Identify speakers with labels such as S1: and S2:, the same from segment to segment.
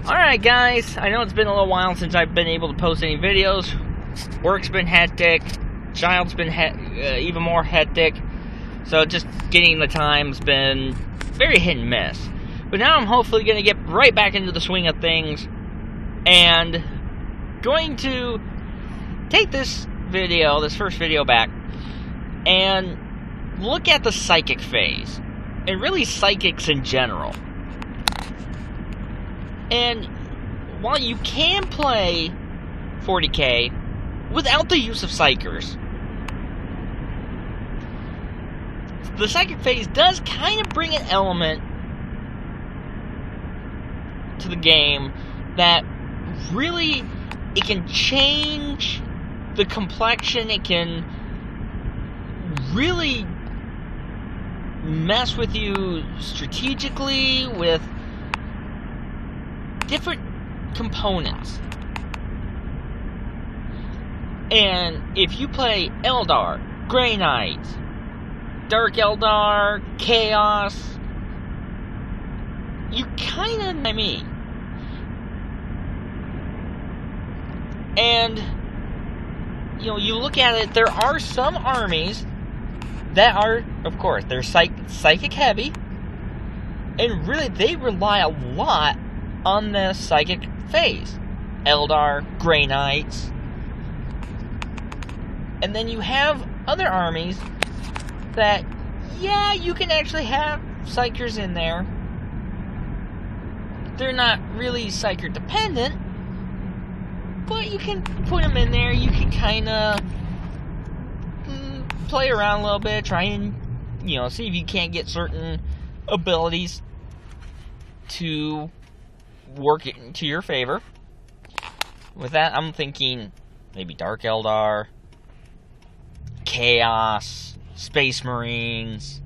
S1: Alright guys, I know it's been a little while since I've been able to post any videos. Work's been hectic, child's been even more hectic, so just getting the time's been very hit and miss. But now I'm hopefully going to get right back into the swing of things, and going to take this first video back, and look at the psychic phase, and really psychics in general. And while you can play 40k without the use of psychers, the psychic phase does kind of bring an element to the game that really, it can change the complexion, it can really mess with you strategically with different components. And if you play Eldar, Grey Knight, Dark Eldar, Chaos, you kinda know me. And you know, you look at it, there are some armies that are, of course, they're psychic heavy, and really they rely a lot on the psychic phase. Eldar, Grey Knights. And then you have other armies that, yeah, you can actually have psychers in there. They're not really psycher dependent, but you can put them in there. You can kind of play around a little bit, try and, you know, see if you can't get certain abilities to work it into your favor. With that, I'm thinking maybe Dark Eldar, Chaos, Space Marines,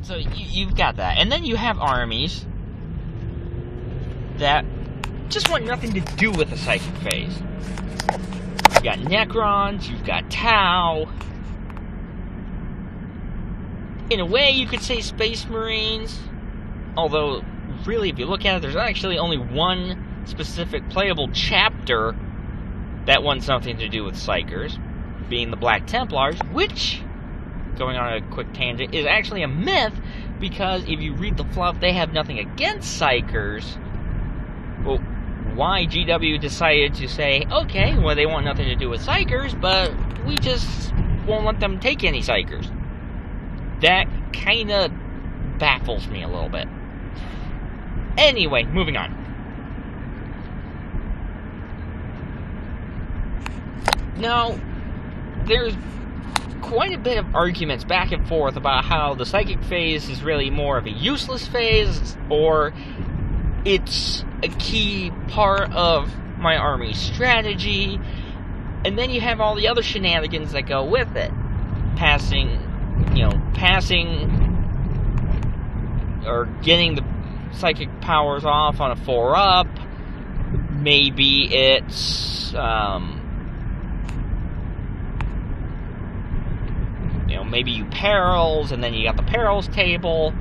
S1: so you've got that. And then you have armies that just want nothing to do with the psychic phase. You've got Necrons, you've got Tau. In a way, you could say Space Marines, although, really, if you look at it, there's actually only one specific playable chapter that wants something to do with Psychers, being the Black Templars, which, going on a quick tangent, is actually a myth, because if you read the fluff, they have nothing against Psychers. Well, why GW decided to say, okay, well, they want nothing to do with Psychers, but we just won't let them take any Psychers. That kind of baffles me a little bit. Anyway, moving on. Now, there's quite a bit of arguments back and forth about how the psychic phase is really more of a useless phase, or it's a key part of my army's strategy, and then you have all the other shenanigans that go with it. Passing or getting the psychic powers off on a 4-up. Maybe it's, maybe you perils, and then you got the perils table.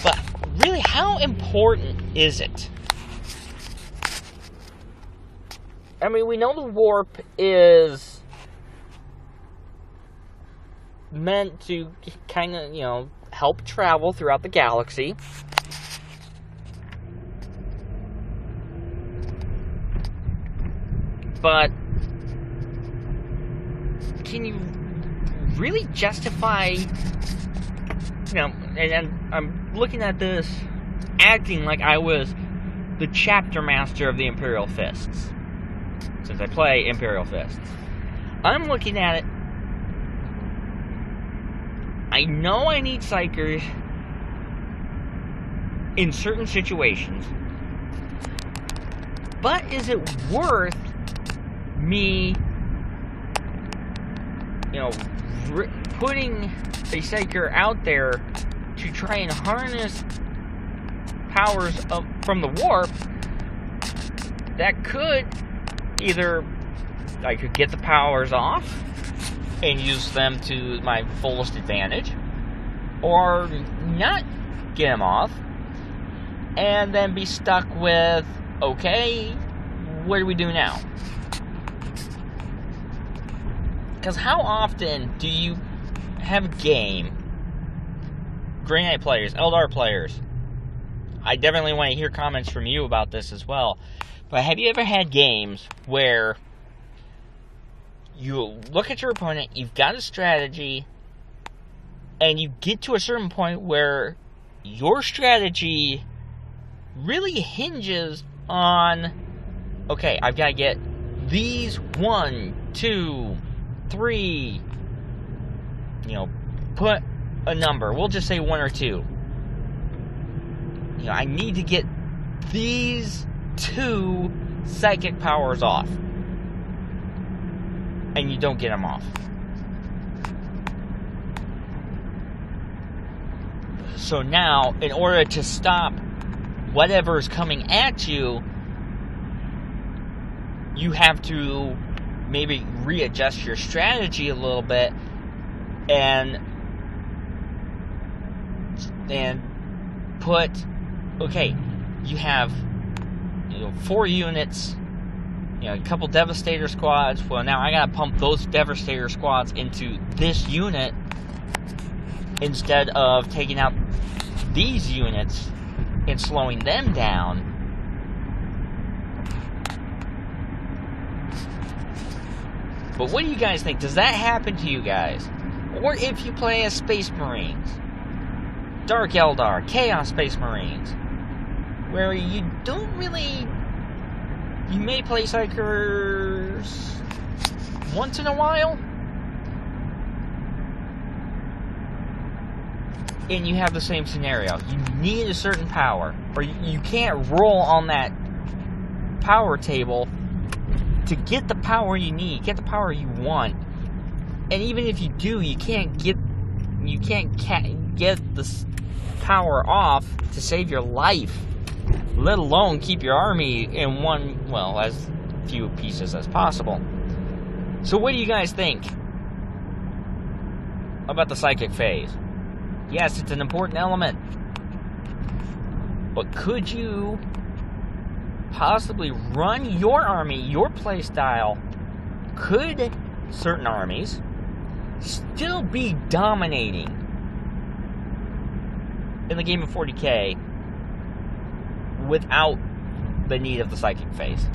S1: But really, how important is it? I mean, we know the warp is meant to kind of, help travel throughout the galaxy. But can you really justify, and I'm looking at this acting like I was the chapter master of the Imperial Fists, since I play Imperial Fists. I'm looking at it, I know I need Psychers in certain situations, but is it worth me, putting a Psyker out there to try and harness powers from the warp that could Either I could get the powers off and use them to my fullest advantage, or not get them off, and then be stuck with, okay, what do we do now? Because how often do you have a game, Grey Knight players, Eldar players, I definitely want to hear comments from you about this as well, but have you ever had games where you look at your opponent, you've got a strategy, and you get to a certain point where your strategy really hinges on, okay, I've got to get these 1, 2, 3, put a number, we'll just say 1 or 2. I need to get these 2 psychic powers off. And you don't get them off. So now, in order to stop whatever is coming at you, you have to maybe readjust your strategy a little bit and put, okay, you have 4 units, a couple Devastator squads. Well, now I gotta pump those Devastator squads into this unit instead of taking out these units and slowing them down. But what do you guys think? Does that happen to you guys? Or if you play as Space Marines, Dark Eldar, Chaos Space Marines, where you don't really... You may play Psychers once in a while, and you have the same scenario. You need a certain power, or you can't roll on that power table to get the power you need, get the power you want. And even if you do, you can't get the power off to save your life, let alone keep your army in one, well, as few pieces as possible. So what do you guys think about the psychic phase? Yes, it's an important element, but could you possibly run your army, your playstyle? Could certain armies still be dominating in the game of 40K without the need of the psychic phase?